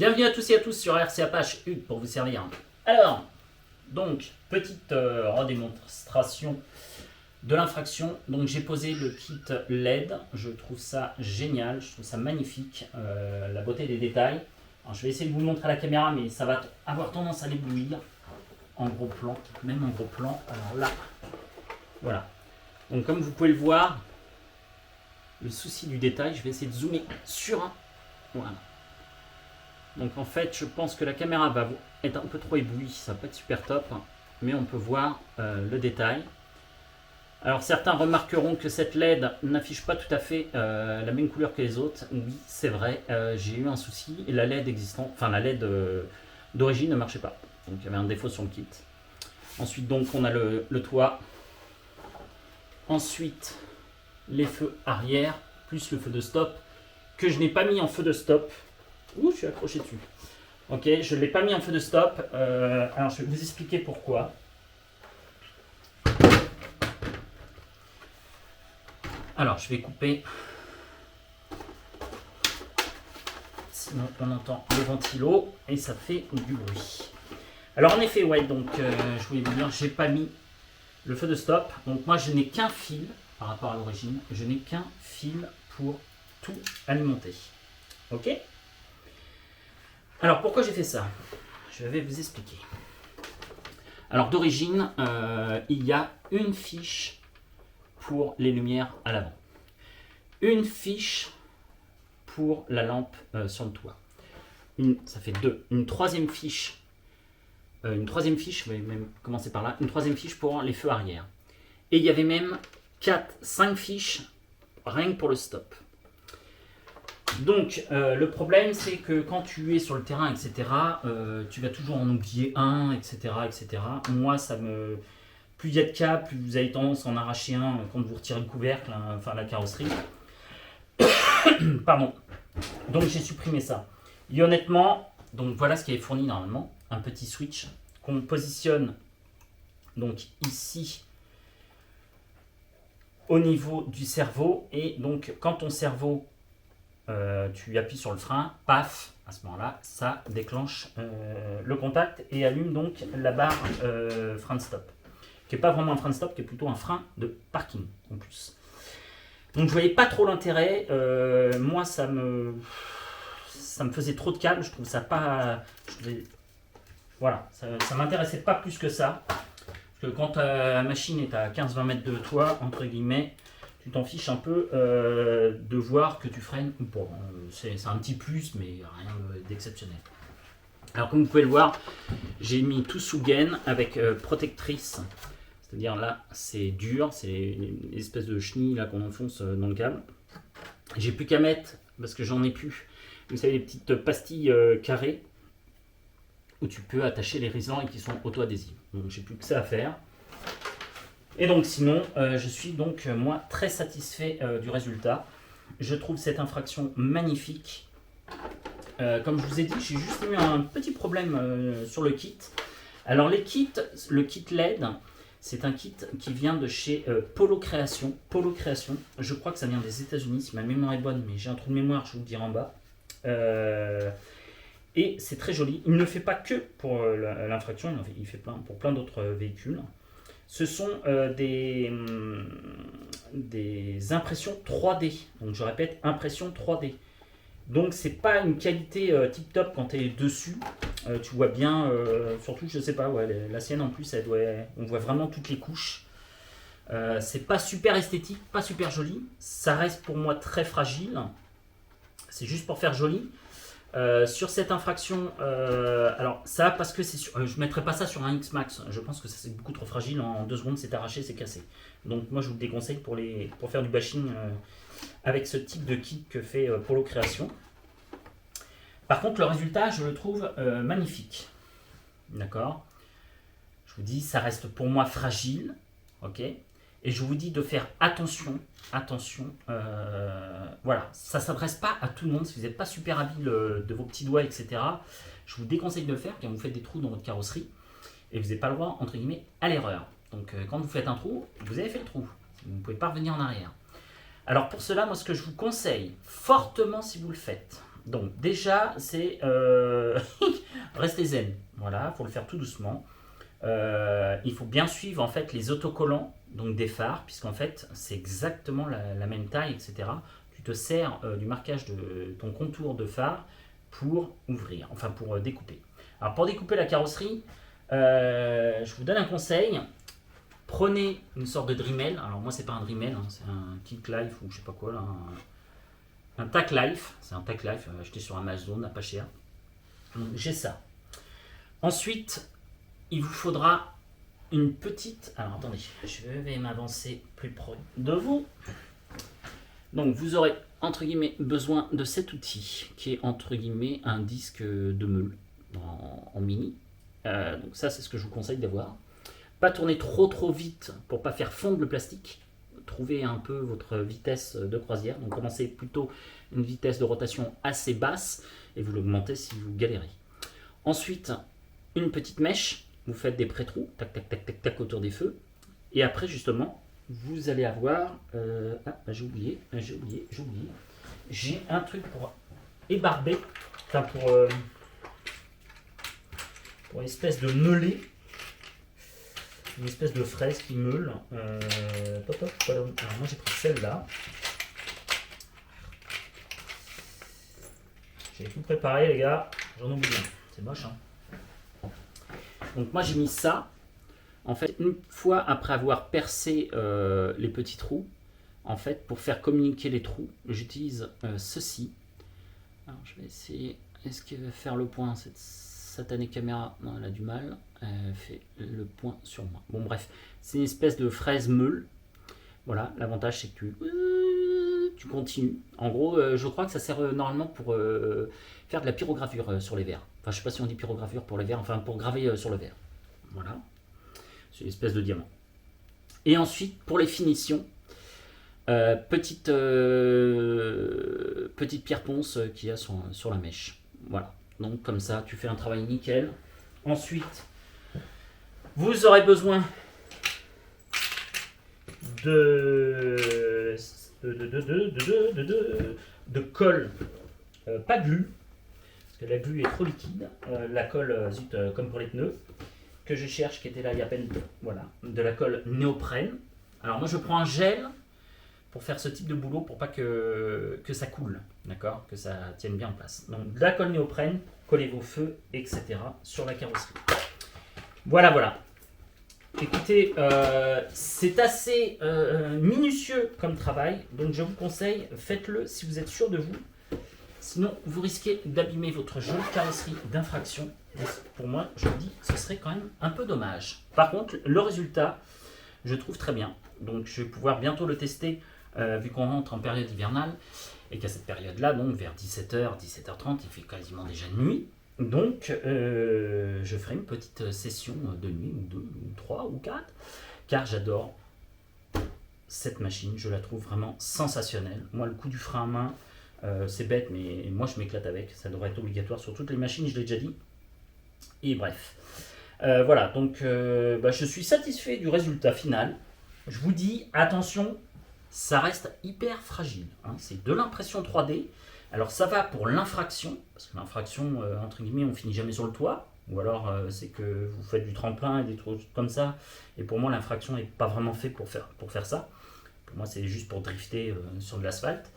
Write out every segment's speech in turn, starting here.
Bienvenue à tous et à tous sur RC Apache, Hugues pour vous servir. Alors, donc, petite redémonstration de l'infraction. Donc j'ai posé le kit LED, je trouve ça génial, je trouve ça magnifique, la beauté des détails. Alors, je vais essayer de vous le montrer à la caméra, mais ça va avoir tendance à l'éblouir en gros plan, même en gros plan. Alors là, voilà. Donc comme vous pouvez le voir, le souci du détail, je vais essayer de zoomer sur un. Voilà. Donc en fait, je pense que la caméra va être un peu trop éblouie, ça va pas être super top, mais on peut voir le détail. Alors certains remarqueront que cette LED n'affiche pas tout à fait la même couleur que les autres. Oui, c'est vrai, j'ai eu un souci et la LED existante, enfin la LED d'origine ne marchait pas. Donc il y avait un défaut sur le kit. Ensuite donc on a le toit. Ensuite les feux arrière, plus le feu de stop, que je n'ai pas mis en feu de stop. Ouh, je suis accroché dessus. Ok, je ne l'ai pas mis en feu de stop. Alors je vais vous expliquer pourquoi. Alors je vais couper. Sinon on entend le ventilo et ça fait du bruit. Alors en effet, ouais, donc je voulais vous dire, j'ai pas mis le feu de stop. Donc moi je n'ai qu'un fil par rapport à l'origine. Je n'ai qu'un fil pour tout alimenter. Ok ? Alors pourquoi j'ai fait ça? Je vais vous expliquer. Alors d'origine, il y a une fiche pour les lumières à l'avant. Une fiche pour la lampe sur le toit. Ça fait deux. Une troisième fiche, je vais même commencer par là. Une troisième fiche pour les feux arrière. Et il y avait même 5 fiches rien que pour le stop. Donc le problème c'est que quand tu es sur le terrain, etc., tu vas toujours en oublier un, etc., etc. Moi ça me... Plus il y a de câbles, plus vous avez tendance à en arracher un quand vous retirez le couvercle, hein, enfin la carrosserie. Pardon. Donc j'ai supprimé ça. Et honnêtement, donc voilà ce qui est fourni normalement. Un petit switch qu'on positionne donc ici au niveau du cerveau. Et donc quand ton cerveau, tu appuies sur le frein, paf, à ce moment-là, ça déclenche le contact et allume donc la barre frein de stop. Qui n'est pas vraiment un frein de stop, qui est plutôt un frein de parking en plus. Donc je voyais pas trop l'intérêt. Moi ça me faisait trop de câbles, je trouve ça pas. Voilà, ça m'intéressait pas plus que ça. Parce que quand ta machine est à 15-20 mètres de toi, entre guillemets, tu t'en fiches un peu de voir que tu freines ou pas. C'est un petit plus, mais rien d'exceptionnel. Alors comme vous pouvez le voir, j'ai mis tout sous gaine avec protectrice. C'est-à-dire là, c'est dur, c'est une espèce de chenille là qu'on enfonce dans le câble. J'ai plus qu'à mettre, parce que j'en ai plus, vous savez, les petites pastilles carrées où tu peux attacher les résistants et qui sont auto-adhésives. Donc j'ai plus que ça à faire. Et donc sinon, je suis donc moi très satisfait du résultat. Je trouve cette infraction magnifique. Comme je vous ai dit, j'ai juste eu un petit problème sur le kit. Alors le kit LED, c'est un kit qui vient de chez Polo Création. Polo Création, je crois que ça vient des États-Unis, si ma mémoire est bonne, mais j'ai un trou de mémoire, je vous le dirai en bas. Et c'est très joli. Il ne fait pas que pour l'infraction, il fait pour plein d'autres véhicules. Ce sont des impressions 3D. Donc je répète, impression 3D. Donc c'est pas une qualité tip top quand tu es dessus. Tu vois bien, surtout je sais pas, ouais, la sienne en plus, on voit vraiment toutes les couches. C'est pas super esthétique, pas super joli. Ça reste pour moi très fragile. C'est juste pour faire joli. Sur cette infraction, alors ça parce que je mettrai pas ça sur un X-Max. Je pense que ça c'est beaucoup trop fragile. En 2 secondes c'est arraché, c'est cassé. Donc moi je vous le déconseille pour faire du bashing avec ce type de kit que fait Polo Création. Par contre le résultat je le trouve magnifique. D'accord. Je vous dis ça reste pour moi fragile, ok. Et je vous dis de faire attention, voilà, ça ne s'adresse pas à tout le monde, si vous n'êtes pas super habile de vos petits doigts, etc. Je vous déconseille de le faire quand vous faites des trous dans votre carrosserie et vous n'avez pas le droit, entre guillemets, à l'erreur. Donc quand vous faites un trou, vous avez fait le trou, vous ne pouvez pas revenir en arrière. Alors pour cela, moi ce que je vous conseille fortement si vous le faites, Donc déjà, c'est restez zen. Voilà, faut le faire tout doucement. Il faut bien suivre en fait les autocollants donc des phares, puisqu'en fait c'est exactement la même taille, etc. Tu te sers du marquage de ton contour de phare pour ouvrir, enfin pour découper. Alors pour découper la carrosserie, je vous donne un conseil. Prenez une sorte de Dremel. Alors moi c'est pas un Dremel, hein, c'est un Kick Life ou je sais pas quoi là, un Tack Life. C'est un Tack Life acheté sur Amazon à pas cher. Donc j'ai ça. Ensuite, il vous faudra une petite. Alors attendez, je vais m'avancer plus proche de vous. Donc vous aurez entre guillemets besoin de cet outil qui est entre guillemets un disque de meule en mini. Donc ça c'est ce que je vous conseille d'avoir. Pas tourner trop vite pour pas faire fondre le plastique. Trouvez un peu votre vitesse de croisière. Donc commencez plutôt une vitesse de rotation assez basse et vous l'augmentez si vous galérez. Ensuite, une petite mèche. Vous faites des pré-trous, tac tac tac tac tac autour des feux. Et après justement, vous allez avoir... j'ai oublié. J'ai un truc pour ébarber, enfin pour une espèce de meulet. Une espèce de fraise qui meule. Alors moi j'ai pris celle-là. J'ai tout préparé les gars. J'en oublie un. C'est moche hein. Donc moi j'ai mis ça. En fait une fois après avoir percé les petits trous, en fait pour faire communiquer les trous, j'utilise ceci. Alors je vais essayer. Est-ce qu'il va faire le point cette satanée caméra? Non, elle a du mal. Elle fait le point sur moi. Bon bref, c'est une espèce de fraise meule. Voilà, l'avantage c'est que tu continues. En gros, je crois que ça sert normalement pour faire de la pyrogravure sur les verres. Enfin, je sais pas si on dit pyrogravure pour les verres, enfin pour graver sur le verre. Voilà, c'est une espèce de diamant. Et ensuite, pour les finitions, petite pierre ponce qu'il y a sur la mèche. Voilà, donc comme ça, tu fais un travail nickel. Ensuite, vous aurez besoin de colle, pas de glu, parce que la glu est trop liquide. La colle, comme pour les pneus, que je cherche, qui était là il y a à peine, voilà, de la colle néoprène. Alors moi je prends un gel pour faire ce type de boulot, pour pas que ça coule, d'accord, que ça tienne bien en place. Donc de la colle néoprène, collez vos feux, etc. sur la carrosserie. Voilà. Écoutez, c'est assez minutieux comme travail, donc je vous conseille, faites-le si vous êtes sûr de vous. Sinon, vous risquez d'abîmer votre jolie carrosserie d'infraction. Pour moi, je vous dis, ce serait quand même un peu dommage. Par contre, le résultat, je trouve très bien. Donc, je vais pouvoir bientôt le tester, vu qu'on rentre en période hivernale, et qu'à cette période-là, donc vers 17h, 17h30, il fait quasiment déjà nuit. Donc, je ferai une petite session de nuit, ou 2, ou 3, ou 4, car j'adore cette machine, je la trouve vraiment sensationnelle. Moi, le coup du frein à main, c'est bête, mais moi je m'éclate avec, ça devrait être obligatoire sur toutes les machines, je l'ai déjà dit. Et bref, voilà, donc je suis satisfait du résultat final. Je vous dis, attention, ça reste hyper fragile, hein. C'est de l'impression 3D. Alors ça va pour l'infraction, parce que l'infraction, entre guillemets, on finit jamais sur le toit, ou alors c'est que vous faites du tremplin et des trucs comme ça, et pour moi l'infraction n'est pas vraiment fait pour faire ça. Pour moi c'est juste pour drifter sur de l'asphalte.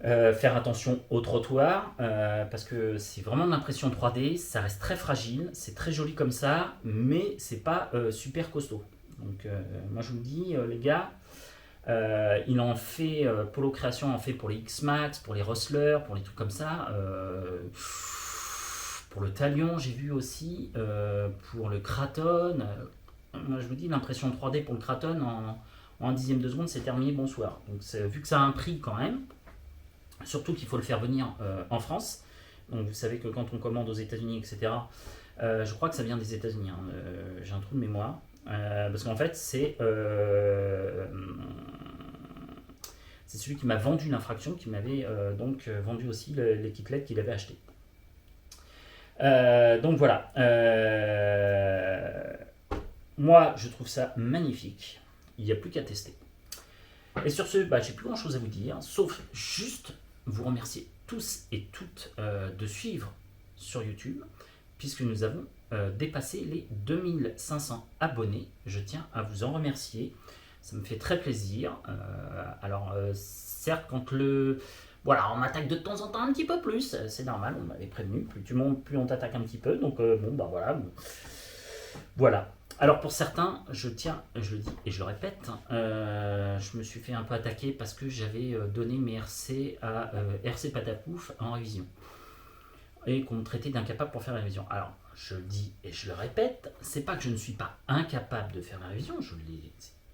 Faire attention au trottoir, parce que c'est vraiment de l'impression 3D, ça reste très fragile, c'est très joli comme ça, mais c'est pas super costaud. Donc moi je vous dis, les gars, il en fait, Polo Création en fait pour les X-Max, pour les Rustler, pour les trucs comme ça. Pour le Talion, j'ai vu aussi, pour le Kraton. Moi je vous dis, l'impression 3D pour le Kraton, en un dixième de seconde, c'est terminé, bonsoir. Donc vu que ça a un prix quand même, surtout qu'il faut le faire venir en France. Donc vous savez que quand on commande aux États-Unis, etc., je crois que ça vient des États-Unis, hein, j'ai un trou de mémoire. Parce qu'en fait, c'est celui qui m'a vendu l'infraction qui m'avait donc vendu aussi les kit LED qu'il avait acheté. Donc voilà. Moi, je trouve ça magnifique. Il n'y a plus qu'à tester. Et sur ce, j'ai plus grand chose à vous dire, sauf juste vous remercier tous et toutes de suivre sur YouTube, puisque nous avons dépassé les 2500 abonnés. Je tiens à vous en remercier. Ça me fait très plaisir. Certes, quand voilà, on m'attaque de temps en temps un petit peu plus, c'est normal, on m'avait prévenu, plus tu montes, plus on t'attaque un petit peu, donc voilà. Voilà. Alors pour certains, je le dis et je le répète, je me suis fait un peu attaquer parce que j'avais donné mes RC à RC Patapouf en révision. Et qu'on me traitait d'incapable pour faire la révision. Alors, je le dis et je le répète, c'est pas que je ne suis pas incapable de faire la révision,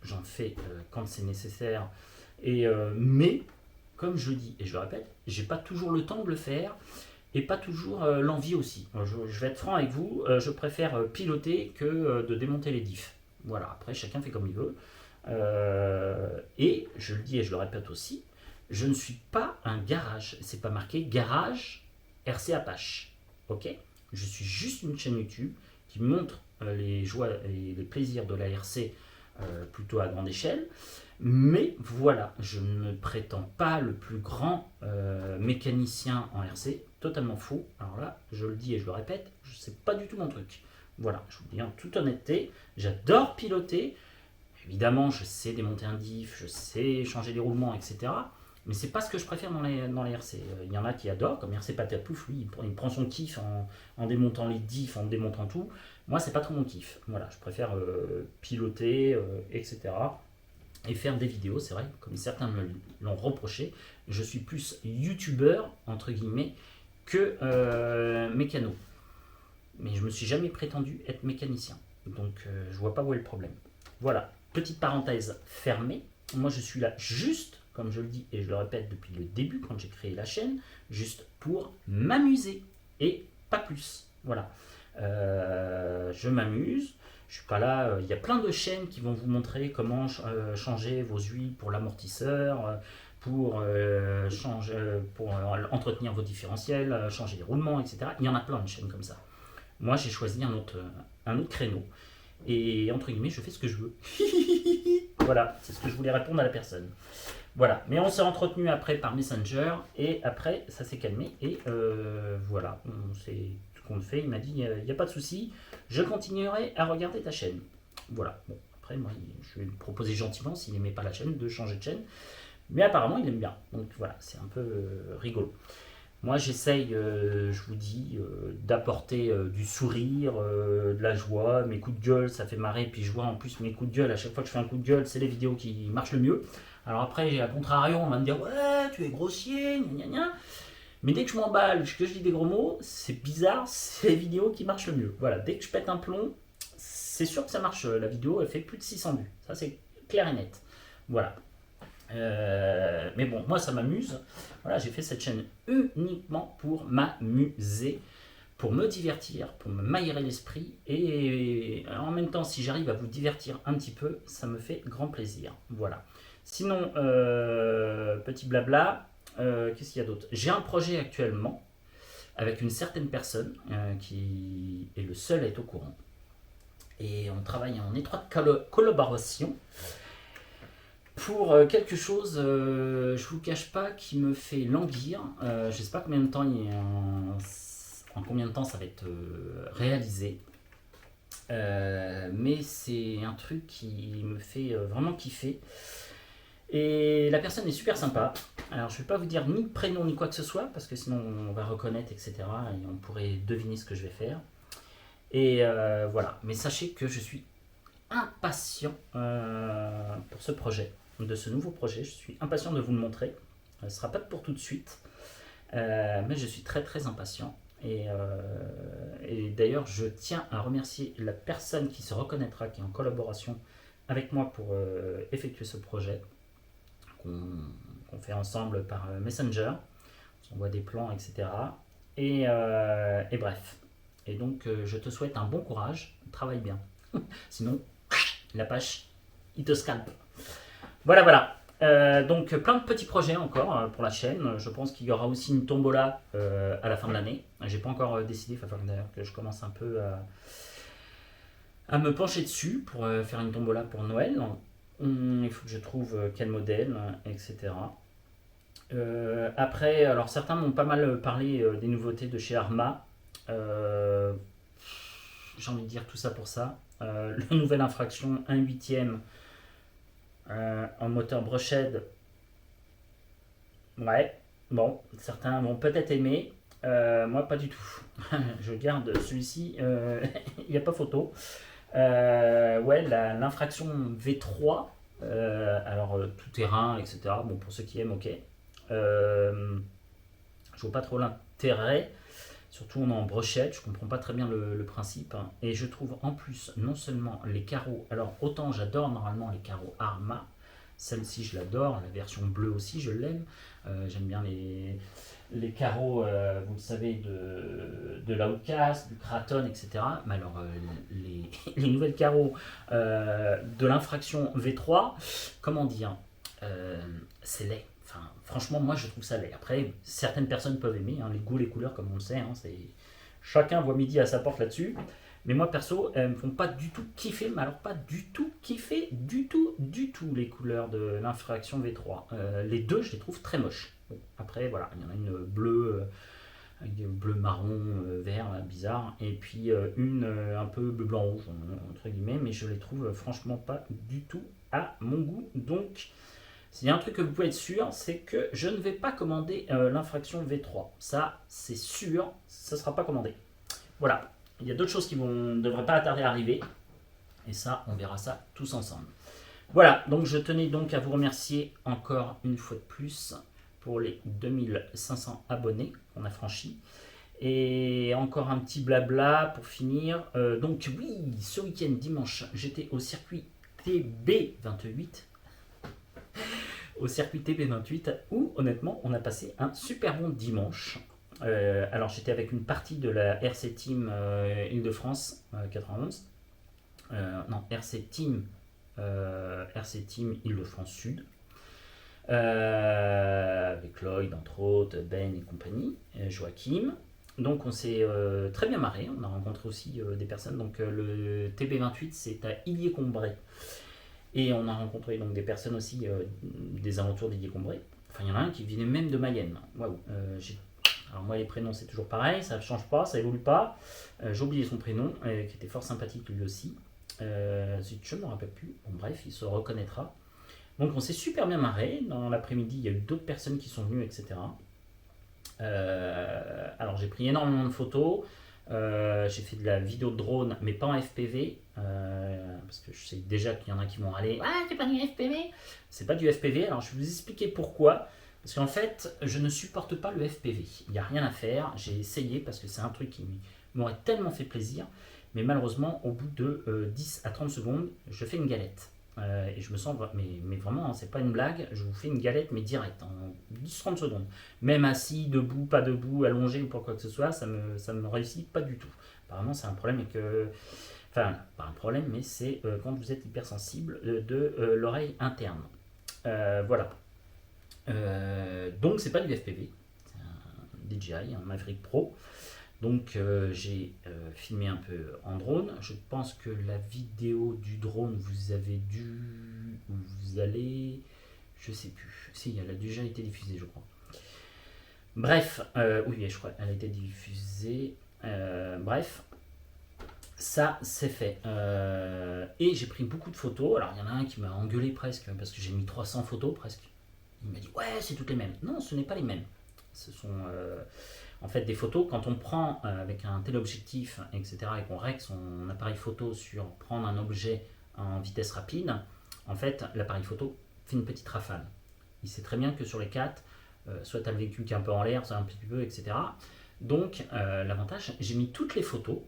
j'en fais quand c'est nécessaire, mais comme je le dis et je le répète, j'ai pas toujours le temps de le faire et pas toujours l'envie aussi. Je vais être franc avec vous, je préfère piloter que de démonter les diffs. Voilà, après chacun fait comme il veut. Et je le dis et je le répète aussi, je ne suis pas un garage, c'est pas marqué garage RC Apache, ok? Je suis juste une chaîne YouTube qui montre les joies et les plaisirs de la RC plutôt à grande échelle. Mais voilà, je ne me prétends pas le plus grand mécanicien en RC, totalement faux. Alors là, je le dis et je le répète, c'est pas du tout mon truc. Voilà, je vous le dis en toute honnêteté, j'adore piloter. Évidemment, je sais démonter un diff, je sais changer les roulements, etc. Mais c'est pas ce que je préfère dans les RC. Il y en a qui adorent, comme RC Patapouf, lui, il prend son kiff en démontant les diffs, en démontant tout. Moi, c'est pas trop mon kiff. Voilà, je préfère piloter, etc. Et faire des vidéos, c'est vrai, comme certains me l'ont reproché. Je suis plus youtubeur, entre guillemets, que mécano. Mais je me suis jamais prétendu être mécanicien. Donc, je vois pas où est le problème. Voilà, petite parenthèse fermée. Moi, je suis là juste, comme je le dis et je le répète depuis le début, quand j'ai créé la chaîne, juste pour m'amuser et pas plus. Voilà. Je m'amuse. Je suis pas là. Il y a plein de chaînes qui vont vous montrer comment changer vos huiles pour l'amortisseur, pour entretenir vos différentiels, changer les roulements, etc. Il y en a plein de chaînes comme ça. Moi, j'ai choisi un autre créneau. Et entre guillemets, je fais ce que je veux. Voilà, c'est ce que je voulais répondre à la personne. Voilà, mais on s'est entretenu après par Messenger et après ça s'est calmé et voilà, c'est tout qu'on fait. Il m'a dit il n'y a pas de souci, je continuerai à regarder ta chaîne. Voilà, bon, après moi je vais lui proposer gentiment s'il n'aimait pas la chaîne de changer de chaîne, mais apparemment il aime bien, donc voilà, c'est un peu rigolo. Moi, j'essaye, je vous dis, d'apporter du sourire, de la joie. Mes coups de gueule, ça fait marrer. Puis je vois en plus mes coups de gueule, à chaque fois que je fais un coup de gueule, c'est les vidéos qui marchent le mieux. Alors après, à contrario, on va me dire ouais, tu es grossier, gna gna gna. Mais dès que je m'emballe, que je dis des gros mots, c'est bizarre, c'est les vidéos qui marchent le mieux. Voilà, dès que je pète un plomb, c'est sûr que ça marche. La vidéo, elle fait plus de 600 vues. Ça, c'est clair et net. Voilà. Mais bon, moi ça m'amuse. Voilà, j'ai fait cette chaîne uniquement pour m'amuser, pour me divertir, pour me m'aérer l'esprit. Et en même temps, si j'arrive à vous divertir un petit peu, ça me fait grand plaisir. Voilà. Sinon, petit blabla, qu'est-ce qu'il y a d'autre? J'ai un projet actuellement avec une certaine personne qui est le seul à être au courant. Et on travaille en étroite collaboration pour quelque chose, je vous cache pas, qui me fait languir. Je sais pas combien de temps en combien de temps ça va être réalisé. Mais c'est un truc qui me fait vraiment kiffer. Et la personne est super sympa. Alors je vais pas vous dire ni prénom ni quoi que ce soit, parce que sinon on va reconnaître, etc. Et on pourrait deviner ce que je vais faire. Et voilà. Mais sachez que je suis impatient pour ce projet, de ce nouveau projet. Je suis impatient de vous le montrer. Ce ne sera pas pour tout de suite, mais je suis très très impatient. Et d'ailleurs, je tiens à remercier la personne qui se reconnaîtra, qui est en collaboration avec moi pour effectuer ce projet, qu'on fait ensemble par Messenger. On voit des plans, etc. Et bref. Et donc, je te souhaite un bon courage. Travaille bien. Sinon, l'Apache, il te scalpe. Voilà, voilà. Donc, plein de petits projets encore pour la chaîne. Je pense qu'il y aura aussi une tombola à la fin de l'année. J'ai pas encore décidé. Il va falloir d'ailleurs que je commence un peu à me pencher dessus pour faire une tombola pour Noël. Il faut que je trouve quel modèle, etc. Après, alors certains m'ont pas mal parlé des nouveautés de chez Arma. Euh, J'ai envie de dire tout ça pour ça. La nouvelle infraction 1 huitième en moteur brushed, ouais, bon, certains vont peut-être aimer. Moi, pas du tout. Je garde celui-ci, il n'y a pas photo. Ouais, l'infraction V3, alors tout terrain, etc. Bon, pour ceux qui aiment, ok. Je vois pas trop l'intérêt. Surtout on est en brochette, je comprends pas très bien le principe. Hein. Et je trouve en plus non seulement les carreaux, alors autant j'adore normalement les carreaux Arma, celle-ci je l'adore, la version bleue aussi je l'aime. J'aime bien les carreaux, vous le savez, de l'Outcast, du Kraton, etc. Mais alors les nouvelles carreaux de l'infraction V3, comment dire, c'est laid. Enfin, franchement, moi je trouve ça laid. Après, certaines personnes peuvent aimer, hein, les goûts, les couleurs, comme on le sait. Hein, chacun voit midi à sa porte là-dessus. Mais moi perso, elles me font pas du tout kiffer, mais alors pas du tout kiffer, du tout les couleurs de l'infraction V3. Les deux, je les trouve très moches. Bon, après, voilà, il y en a une bleue, avec des bleus marron, vert, bizarre, et puis une un peu bleu, blanc, rouge, entre guillemets, mais je les trouve franchement pas du tout à mon goût. Donc, s'il y a un truc que vous pouvez être sûr, c'est que je ne vais pas commander l'infraction V3. Ça, c'est sûr, ça ne sera pas commandé. Voilà. Il y a d'autres choses qui ne devraient pas tarder à arriver. Et ça, on verra ça tous ensemble. Voilà, donc je tenais donc à vous remercier encore une fois de plus pour les 2500 abonnés qu'on a franchis. Et encore un petit blabla pour finir. Donc oui, ce week-end, dimanche, j'étais au circuit TB28 où honnêtement on a passé un super bon dimanche. Alors j'étais avec une partie de la RC Team Île-de-France 91. Non, RC Team Île-de-France Sud. Avec Lloyd entre autres, Ben et compagnie, Joachim. Donc on s'est très bien marré, on a rencontré aussi des personnes. Donc le TB28 c'est à Illier-Combray. Et on a rencontré donc des personnes aussi des alentours d'Illier-Combray. Enfin, il y en a un qui venait même de Mayenne. Waouh. Alors moi les prénoms c'est toujours pareil, ça ne change pas, ça évolue pas. J'ai oublié son prénom, qui était fort sympathique lui aussi. Je ne me rappelle plus. Bon bref, il se reconnaîtra. Donc on s'est super bien marré. Dans l'après-midi, il y a eu d'autres personnes qui sont venues, etc. Alors j'ai pris énormément de photos. J'ai fait de la vidéo de drone, mais pas en FPV, parce que je sais déjà qu'il y en a qui vont aller. Ouais, c'est pas du FPV. C'est pas du FPV. Alors je vais vous expliquer pourquoi. Parce qu'en fait, je ne supporte pas le FPV. Il n'y a rien à faire. J'ai essayé parce que c'est un truc qui m'aurait tellement fait plaisir. Mais malheureusement, au bout de 10 à 30 secondes, je fais une galette. Et je me sens, mais vraiment, hein, c'est pas une blague, je vous fais une galette, mais direct, en 10-30 secondes. Même assis, debout, pas debout, allongé ou pour quoi que ce soit, ça me réussit pas du tout. Apparemment, c'est un problème enfin, pas un problème, mais c'est quand vous êtes hypersensible de l'oreille interne. Voilà. Donc, c'est pas du FPV, c'est un DJI, un Maverick Pro. Donc j'ai filmé un peu en drone. Je pense que la vidéo du drone, vous allez, je sais plus. Si, elle a déjà été diffusée, je crois. Bref, oui, je crois, elle a été diffusée. Bref, ça c'est fait. Et j'ai pris beaucoup de photos. Alors il y en a un qui m'a engueulé presque parce que j'ai mis 300 photos presque. Il m'a dit ouais, c'est toutes les mêmes. Non, ce n'est pas les mêmes. Ce sont en fait des photos, quand on prend avec un téléobjectif, etc., et qu'on règle son appareil photo sur prendre un objet en vitesse rapide, en fait, l'appareil photo fait une petite rafale. Il sait très bien que sur les 4, soit tu as le véhicule qui est un peu en l'air, soit un petit peu, etc. Donc, l'avantage, j'ai mis toutes les photos,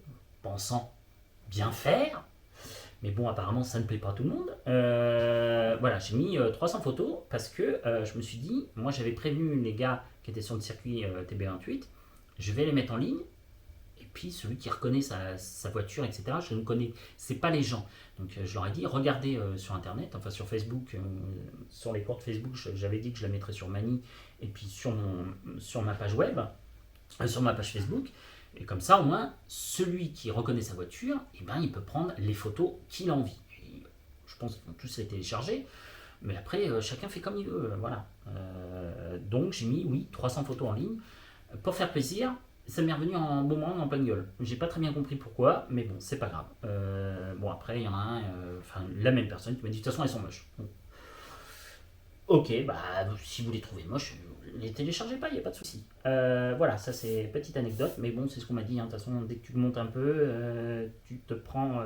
pensant bien faire, mais bon, apparemment, ça ne plaît pas à tout le monde. Voilà, j'ai mis 300 photos parce que je me suis dit, moi j'avais prévenu les gars qui étaient sur le circuit TB28, je vais les mettre en ligne. Et puis celui qui reconnaît sa voiture, etc., je ne connaissais pas les gens. Donc je leur ai dit, regardez sur Internet, enfin sur Facebook, sur les comptes Facebook, j'avais dit que je la mettrais sur Mani, et puis sur ma page web, sur ma page Facebook. Et comme ça, au moins, celui qui reconnaît sa voiture, eh ben, il peut prendre les photos qu'il a envie. Et je pense qu'ils vont tous les télécharger. Mais après, chacun fait comme il veut, voilà. Donc j'ai mis, oui, 300 photos en ligne pour faire plaisir. Ça m'est revenu en moment, en pleine gueule. J'ai pas très bien compris pourquoi, mais bon, c'est pas grave. Bon, après, il y en a un, enfin, la même personne qui m'a dit, de toute façon, elles sont moches. Bon. Ok, bah, si vous les trouvez moches, les téléchargez pas, il n'y a pas de souci. Voilà, ça c'est petite anecdote, mais bon, c'est ce qu'on m'a dit. Hein. De toute façon, dès que tu montes un peu, tu te prends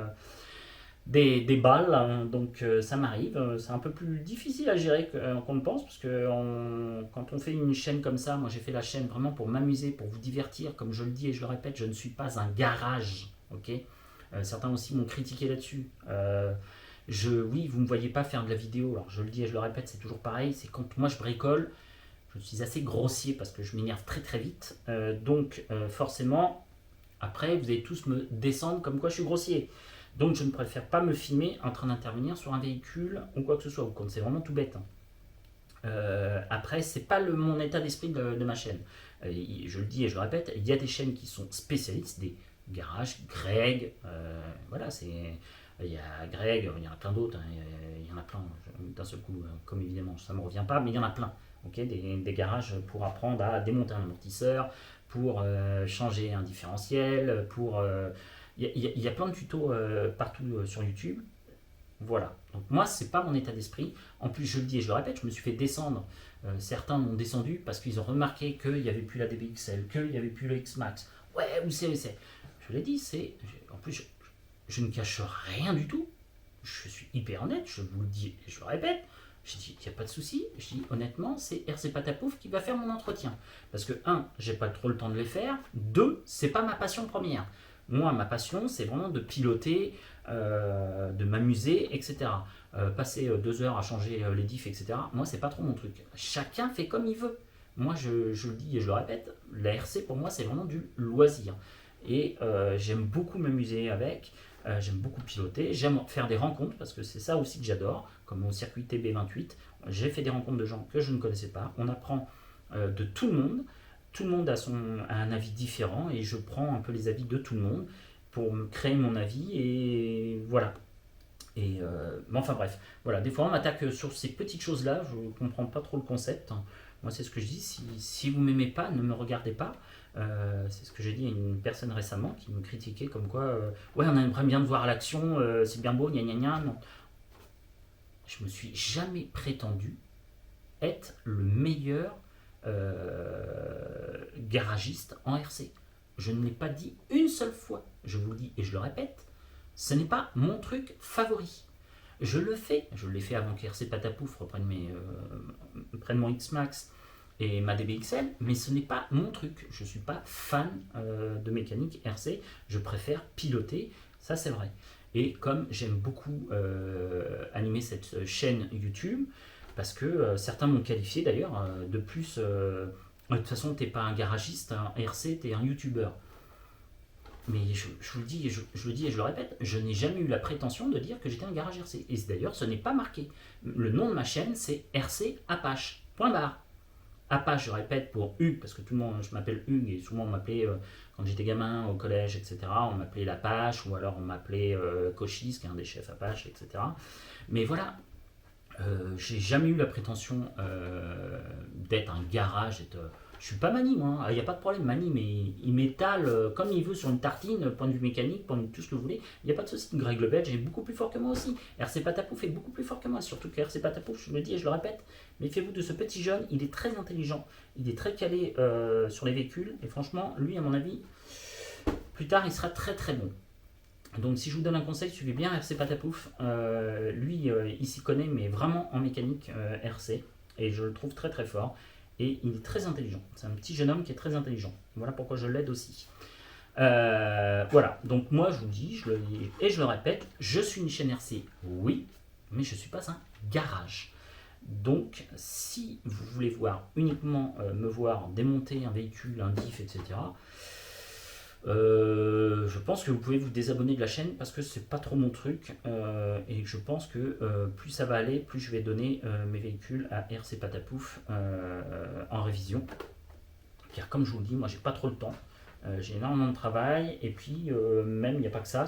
des balles, hein. Donc ça m'arrive. C'est un peu plus difficile à gérer qu'on ne pense, parce que quand on fait une chaîne comme ça, moi j'ai fait la chaîne vraiment pour m'amuser, pour vous divertir. Comme je le dis et je le répète, je ne suis pas un garage, ok. Certains aussi m'ont critiqué là-dessus. Oui, vous ne me voyez pas faire de la vidéo, alors je le dis et je le répète, c'est toujours pareil, c'est quand moi je bricole, je suis assez grossier parce que je m'énerve très très vite, donc forcément, après vous allez tous me descendre comme quoi je suis grossier. Donc je ne préfère pas me filmer en train d'intervenir sur un véhicule ou quoi que ce soit, ou quand c'est vraiment tout bête. Hein. Après, c'est pas mon état d'esprit de ma chaîne. Je le dis et je le répète, il y a des chaînes qui sont spécialistes, des garages, Greg, voilà, il y a Greg, il y en a plein d'autres, hein, il y en a plein, d'un seul coup, comme évidemment ça ne me revient pas, mais il y en a plein. Okay, des garages pour apprendre à démonter un amortisseur, pour changer un différentiel, il y a plein de tutos partout sur YouTube. Voilà. Donc moi, c'est pas mon état d'esprit. En plus, je le dis et je le répète, je me suis fait descendre. Certains m'ont descendu parce qu'ils ont remarqué qu'il n'y avait plus la DBXL, qu'il n'y avait plus le X-Max. Ouais, où c'est. Je l'ai dit, En plus, je ne cache rien du tout. Je suis hyper honnête, je vous le dis et je le répète. Je dis, il n'y a pas de souci. Je dis, honnêtement, c'est RC Patapouf qui va faire mon entretien. Parce que, un, j'ai pas trop le temps de les faire. Deux, c'est pas ma passion première. Moi, ma passion, c'est vraiment de piloter, de m'amuser, etc. Passer 2 heures à changer les diffs, etc. Moi, c'est pas trop mon truc. Chacun fait comme il veut. Moi, je le dis et je le répète, la RC pour moi, c'est vraiment du loisir. Et j'aime beaucoup m'amuser avec. J'aime beaucoup piloter, j'aime faire des rencontres parce que c'est ça aussi que j'adore, comme au circuit TB28. J'ai fait des rencontres de gens que je ne connaissais pas. On apprend de tout le monde. Tout le monde a un avis différent et je prends un peu les avis de tout le monde pour me créer mon avis et voilà. Mais enfin bref, voilà. Des fois on m'attaque sur ces petites choses-là, je ne comprends pas trop le concept. Moi c'est ce que je dis, si vous ne m'aimez pas, ne me regardez pas. C'est ce que j'ai dit à une personne récemment qui me critiquait comme quoi ouais on aimerait bien te voir à l'action, c'est bien beau, gna gna gna. Non. Je me suis jamais prétendu être le meilleur garagiste en RC. Je ne l'ai pas dit une seule fois. Je vous le dis et je le répète, ce n'est pas mon truc favori. Je l'ai fait avant que RC Patapouf prenne mon X-Max et ma DBXL, mais ce n'est pas mon truc. Je ne suis pas fan de mécanique RC, je préfère piloter, ça c'est vrai. Et comme j'aime beaucoup animer cette chaîne YouTube, parce que certains m'ont qualifié d'ailleurs, de plus, de toute façon t'es pas un garagiste, un RC, t'es un YouTuber. Mais je vous le dis, je le dis et je le répète, je n'ai jamais eu la prétention de dire que j'étais un garage RC. Et d'ailleurs, ce n'est pas marqué. Le nom de ma chaîne, c'est RC Apache. Point barre. Apache, je répète, pour Hugues, parce que tout le monde, je m'appelle Hugues, et souvent on m'appelait, quand j'étais gamin, au collège, etc., on m'appelait l'Apache, ou alors on m'appelait Cochis, qui est un des chefs Apache, etc. Mais voilà, j'ai jamais eu la prétention d'être un garage, je suis pas Mani, moi, il n'y a pas de problème. Mani, mais il m'étale comme il veut sur une tartine, point de vue mécanique, point de vue tout ce que vous voulez. Il n'y a pas de souci. Greg le Belge est beaucoup plus fort que moi aussi. RC Patapouf est beaucoup plus fort que moi. Surtout que RC Patapouf, je le dis et je le répète, méfiez-vous de ce petit jeune. Il est très intelligent. Il est très calé sur les véhicules. Et franchement, lui, à mon avis, plus tard, il sera très très bon. Donc si je vous donne un conseil, suivez bien RC Patapouf. Lui, il s'y connaît, mais vraiment en mécanique RC. Et je le trouve très très fort. Et il est très intelligent. C'est un petit jeune homme qui est très intelligent. Voilà pourquoi je l'aide aussi. Voilà, donc moi je vous dis, je le dis et je le répète, je suis une chaîne RC, oui, mais je ne suis pas un garage. Donc si vous voulez voir uniquement me voir démonter un véhicule, un diff, etc., je pense que vous pouvez vous désabonner de la chaîne parce que c'est pas trop mon truc et je pense que plus ça va aller, plus je vais donner mes véhicules à RC Patapouf en révision. Car comme je vous le dis, moi j'ai pas trop le temps, j'ai énormément de travail et puis même il n'y a pas que ça,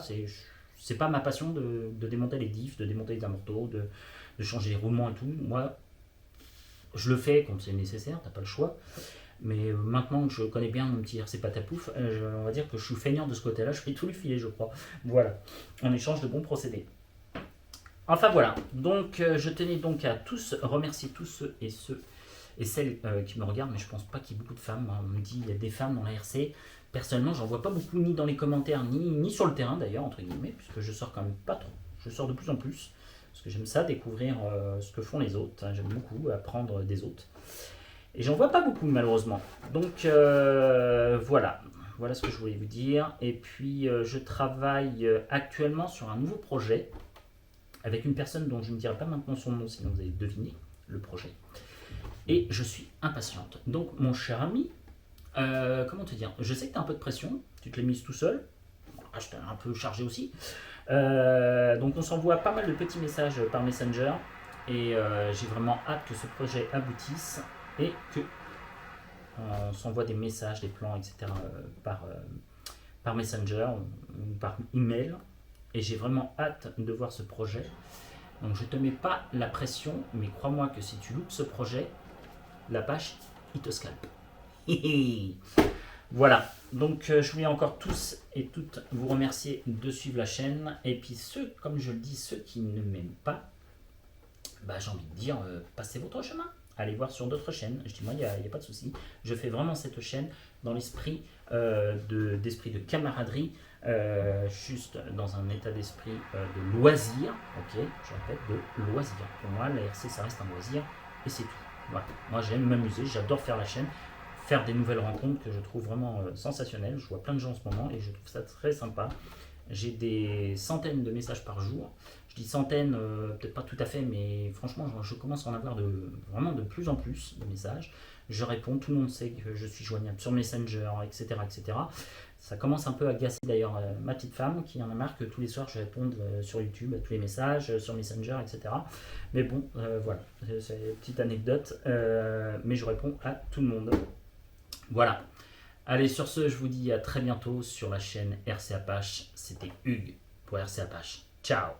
c'est pas ma passion de démonter les diffs, de démonter les amortos, de changer les roulements et tout. Moi, je le fais quand c'est nécessaire, t'as pas le choix. Mais maintenant que je connais bien mon petit RC Patapouf, on va dire que je suis feignant de ce côté-là, je vais tout lui filer, je crois. Voilà, en échange de bons procédés. Enfin voilà, donc je tenais donc à tous remercier tous ceux et celles qui me regardent, mais je pense pas qu'il y ait beaucoup de femmes. On me dit qu'il y a des femmes dans la RC. Personnellement, j'en vois pas beaucoup, ni dans les commentaires, ni sur le terrain d'ailleurs, entre guillemets, puisque je sors quand même pas trop. Je sors de plus en plus, parce que j'aime ça, découvrir ce que font les autres. J'aime beaucoup apprendre des autres. Et j'en vois pas beaucoup, malheureusement. Donc voilà ce que je voulais vous dire. Et puis je travaille actuellement sur un nouveau projet, avec une personne dont je ne dirai pas maintenant son nom, sinon vous allez deviner le projet. Et je suis impatiente. Donc mon cher ami, comment te dire, je sais que tu as un peu de pression, tu te l'es mise tout seul, je t'ai un peu chargé aussi. Donc on s'envoie pas mal de petits messages par Messenger, et j'ai vraiment hâte que ce projet aboutisse, et que on s'envoie des messages, des plans, etc. par Messenger ou par email. Et j'ai vraiment hâte de voir ce projet. Donc je te mets pas la pression, mais crois-moi que si tu loupes ce projet, la page, il te scalpe. Voilà, donc je voulais encore tous et toutes vous remercier de suivre la chaîne. Et puis ceux, comme je le dis, ceux qui ne m'aiment pas, bah, j'ai envie de dire, passez votre chemin. Allez voir sur d'autres chaînes. Je dis, moi, il n'y a pas de souci. Je fais vraiment cette chaîne dans l'esprit d'esprit de camaraderie, juste dans un état d'esprit de loisir. Ok, je répète, de loisir. Pour moi, la RC, ça reste un loisir et c'est tout. Voilà. Moi, j'aime m'amuser, j'adore faire la chaîne, faire des nouvelles rencontres que je trouve vraiment sensationnelles. Je vois plein de gens en ce moment et je trouve ça très sympa. J'ai des centaines de messages par jour. Je dis centaines, peut-être pas tout à fait, mais franchement, je commence à en avoir vraiment de plus en plus de messages. Je réponds, tout le monde sait que je suis joignable sur Messenger, etc. etc. Ça commence un peu à agacer d'ailleurs ma petite femme qui en a marre que tous les soirs je réponde sur YouTube à tous les messages, sur Messenger, etc. Mais bon, voilà, c'est une petite anecdote, mais je réponds à tout le monde. Voilà. Allez, sur ce, je vous dis à très bientôt sur la chaîne RC Apache. C'était Hugues pour RC Apache. Ciao.